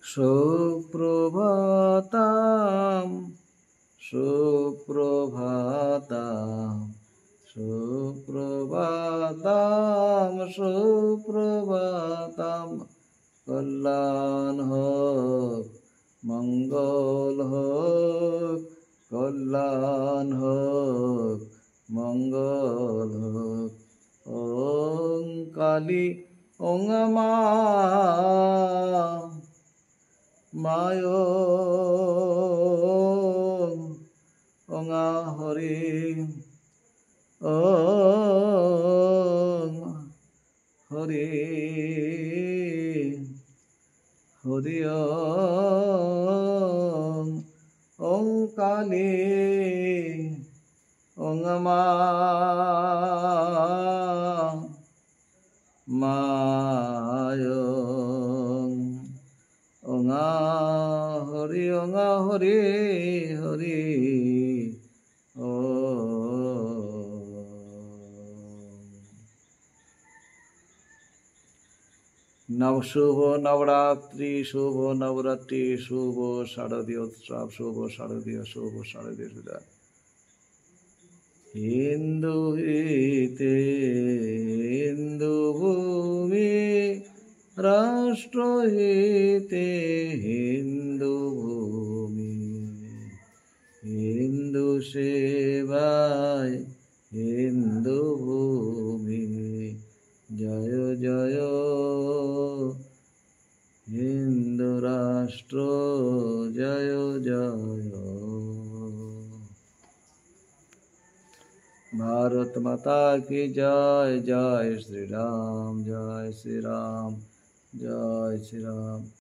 সুপ্রভাতম সুপ্রভাতম সুপ্রভাতম সুপ্রভাতম কল্যাণ হোক মঙ্গল হোক কল্যাণ হোক মঙ্গল হোক ওং কালী ওং মা মায় ওং হরি ওং হরি হরি ওং কালী ওং মা মায় ওং হরি হরি ও শুভ নবরাত্রি শুভ নবরাত্রি শুভ শারদীয় উৎসব শুভ শারদীয় সুধা হিন্দু হইতে হিন্দু ভূমি রাষ্ট্র হইতে হিন্দু ভূমি হিন্দু সেবায় হিন্দু ভূমি জয় জয় হিন্দু রাষ্ট্র জয় জয় भारत माता की जय जय श्री राम जय श्री राम जय श्री राम।